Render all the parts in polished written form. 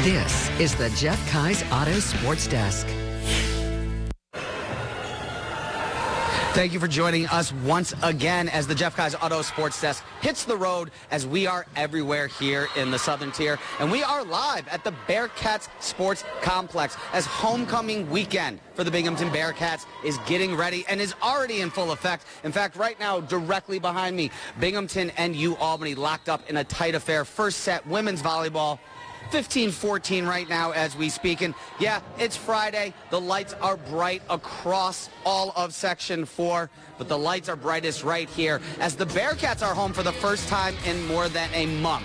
This is the Jeff Kai's Auto Sports Desk. Thank you for joining us once again as the Jeff Kai's Auto Sports Desk hits the road, as we are everywhere here in the Southern Tier. And we are live at the Bearcats Sports Complex as homecoming weekend for the Binghamton Bearcats is getting ready and is already in full effect. In fact, right now, directly behind me, Binghamton and UAlbany locked up in a tight affair. First set, women's volleyball. 15-14 right now as we speak. And yeah, it's Friday. The lights are bright across all of Section 4, but the lights are brightest right here as the Bearcats are home for the first time in more than a month.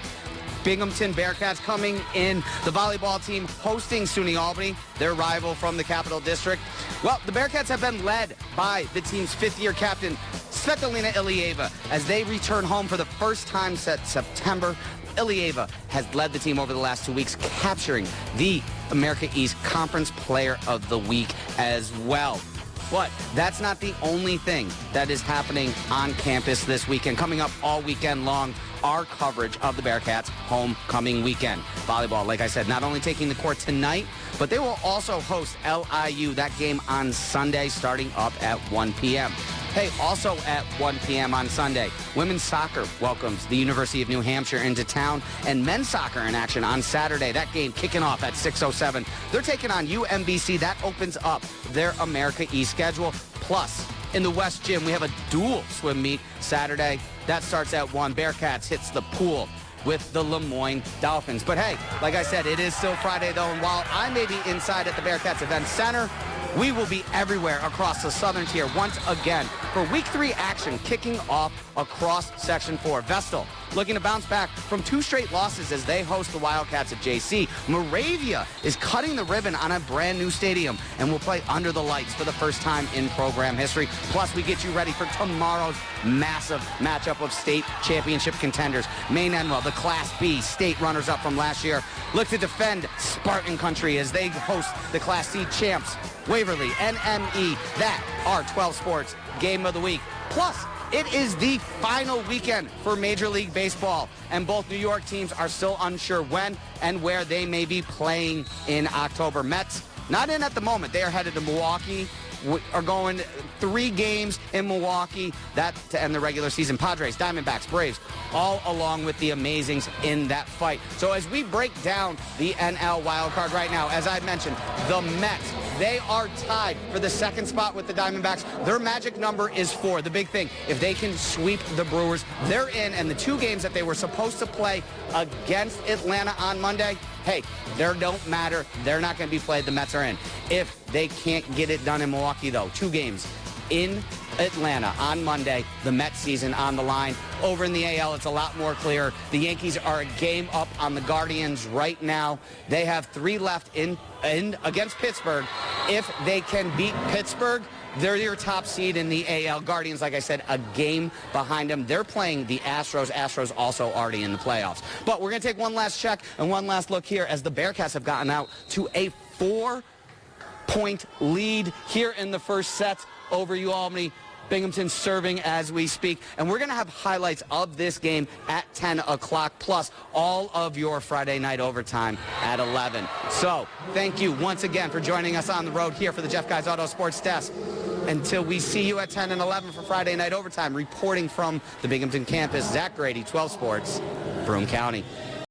Binghamton Bearcats coming in, the volleyball team hosting SUNY Albany, their rival from the Capital District. Well, the Bearcats have been led by the team's fifth-year captain, Svetlana Ilieva, as they return home for the first time since September. Ilieva has led the team over the last 2 weeks, capturing the America East Conference Player of the Week as well. But that's not the only thing that is happening on campus this weekend. Coming up all weekend long, our coverage of the Bearcats homecoming weekend. Volleyball, like I said, not only taking the court tonight, but they will also host LIU, that game on Sunday starting up at 1 p.m. Hey, also at 1 p.m. on Sunday, women's soccer welcomes the University of New Hampshire into town, and men's soccer in action on Saturday. That game kicking off at 6:07. They're taking on UMBC. That opens up their America East schedule. Plus, in the West Gym, we have a dual swim meet Saturday. That starts at 1. Bearcats hits the pool with the Lemoyne Dolphins. But hey, like I said, it is still Friday, though, and while I may be inside at the Bearcats Events Center, we will be everywhere across the Southern Tier once again for Week 3 action kicking off across Section 4. Vestal looking to bounce back from 2 straight losses as they host the Wildcats at JC. Moravia is cutting the ribbon on a brand new stadium and will play under the lights for the first time in program history. Plus, we get you ready for tomorrow's massive matchup of state championship contenders. Maine-Endwell, the Class B state runners-up from last year, look to defend Spartan Country as they host the Class C champs, Waverly, NME. That are 12 Sports Game of the Week. Plus, it is the final weekend for Major League Baseball, and both New York teams are still unsure when and where they may be playing in October. Mets, not in at the moment. They are headed to Milwaukee, are going 3 games in Milwaukee, that to end the regular season. Padres, Diamondbacks, Braves, all along with the Amazings in that fight. So as we break down the NL wildcard right now, as I mentioned, the Mets, they are tied for the second spot with the Diamondbacks. Their magic number is 4. The big thing, if they can sweep the Brewers, they're in. And the 2 games that they were supposed to play against Atlanta on Monday, hey, they don't matter. They're not going to be played. The Mets are in. If they can't get it done in Milwaukee, though, 2 games in Atlanta on Monday, the Mets season on the line. Over in the AL, it's a lot more clear. The Yankees are a game up on the Guardians right now. They have 3 left in against Pittsburgh. If they can beat Pittsburgh, they're your top seed in the AL. Guardians, like I said, a game behind them. They're playing the Astros. Astros also already in the playoffs. But we're going to take one last check and one last look here as the Bearcats have gotten out to a 4-point lead here in the first set over UAlbany. Binghamton serving as we speak. And we're going to have highlights of this game at 10 o'clock, plus all of your Friday night overtime at 11. So thank you once again for joining us on the road here for the Jeff Kai's Auto Sports Desk. Until we see you at 10 and 11 for Friday night overtime, reporting from the Binghamton campus, Zach Grady, 12 Sports, Broome County.